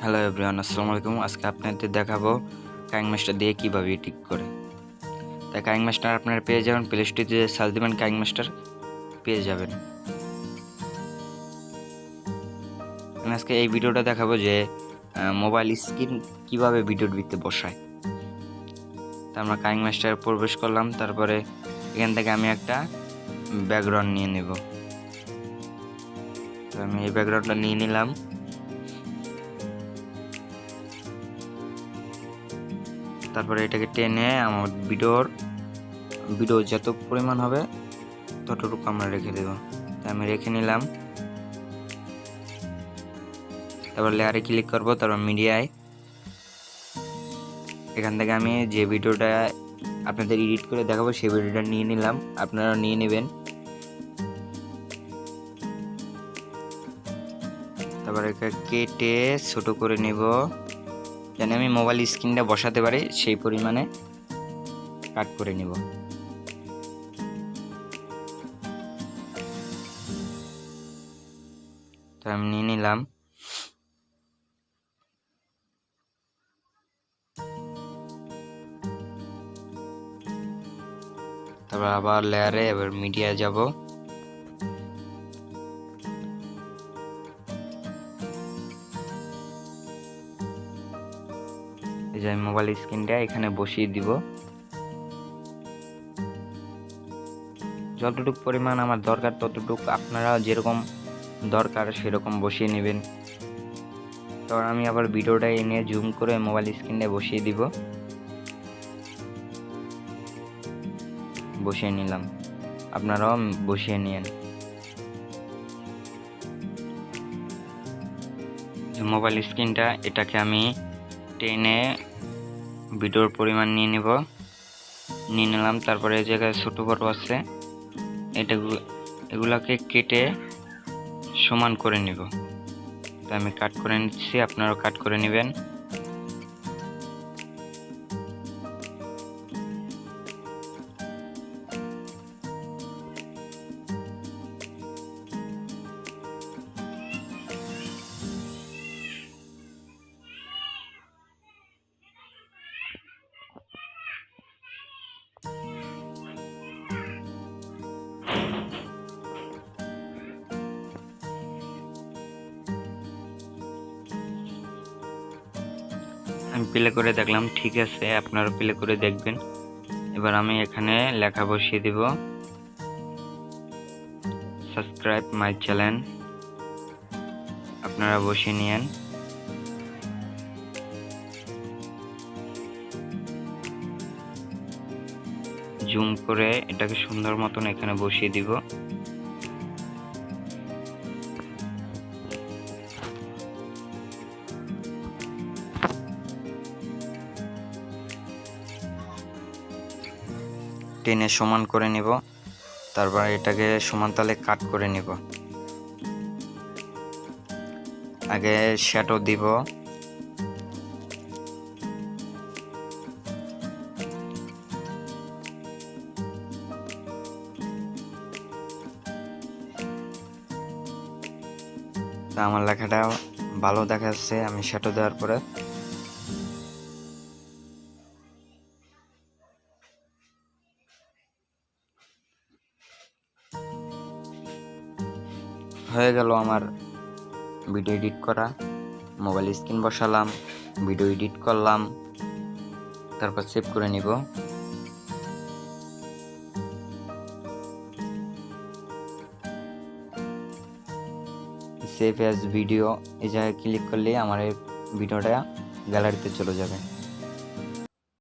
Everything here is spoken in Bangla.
হ্যালো এভরিওয়ান, আসসালামু আলাইকুম। আজকে আপনাদের দেখাবো কাইং মাস্টার দিয়ে কীভাবে এডিট করে। তাই কাইং মাস্টার আপনারা পেয়ে যাবেন, প্লে স্টোরে সার্চ দেবেন কাইং মাস্টার, পেয়ে যাবেন। আমি আজকে এই ভিডিওটা দেখাবো যে মোবাইল স্ক্রিন কীভাবে ভিডিওর ভিতরে বসায়। তা আমরা কাইং মাস্টার প্রবেশ করলাম, তারপরে এখান থেকে আমি একটা ব্যাকগ্রাউন্ড নিয়ে নেব। তো আমি এই ব্যাকগ্রাউন্ডটা নিয়ে নিলাম। তারপরে এটাকে টেনে আমার ভিডিও যত পরিমাণ হবে ততটুকু আমরা রেখে দেব। তাই আমি রেখে নিলাম। তারপর লেয়ারে ক্লিক করব, তারপর মিডিয়ায় এখান থেকে আমি যে ভিডিওটা আপনাদের এডিট করে দেখাবো সেই ভিডিওটা নিয়ে নিলাম, আপনারা নিয়ে নেবেন। তারপর এটা কেটে ছোট করে নেব, যেন আমি মোবাইল স্ক্রিনটা বসাতে পারি সেই পরিমাণে কাট করে নেব। তো আমি নিয়ে নিলাম। তারপর আবার লেয়ারে, এবার মিডিয়া যাব। এই যে মোবাইল স্ক্রিনটা এখানে বসিয়ে দিব। যতটুকু পরিমাণ আমার দরকার ততটুকু আপনারা যেরকম দরকার সেরকম বসিয়ে নেবেন। তারপর আমি আবার ভিডিওটা এনে জুম করে মোবাইল স্ক্রিনে বসিয়ে দিব। বসিয়ে নিলাম, আপনারাও বসিয়ে নিন। মোবাইল স্ক্রিনটা এটাকে আমি টেনে ভিডিওর পরিমাণ নিয়ে নিলাম। তারপরে এই জায়গায় ছোট বড় আছে, এগুলাকে কেটে সমান করে নিব। তো আমি কাট করে নিচ্ছি, আপনারাও কাট করে নেবেন। আমি প্লে করে দেখলাম, ঠিক আছে, আপনারা প্লে করে দেখবেন। এবার আমি এখানে লেখা বসিয়ে দিব, সাবস্ক্রাইব মাই চ্যানেল। আপনারা বসিয়ে নিন। জুম করে এটাকে সুন্দর মতন এখানে বসিয়ে দিব। টেনে সমান করে নিব, তারপর এটাকে সমান তালে কাট করে নিব। আগে শ্যাডো দিব, তা আমার লেখাটা ভালো দেখাচ্ছে আমি শ্যাডো দেওয়ার পরে। হয়ে গেল আমার ভিডিও এডিট করা। মোবাইল স্ক্রিন বসালাম, ভিডিও এডিট করলাম, তারপর সেভ করে নিব। সেভ অ্যাজ ভিডিও এই জায়গায় ক্লিক করলে আমার এই ভিডিওটা গ্যালারিতে চলে যাবে।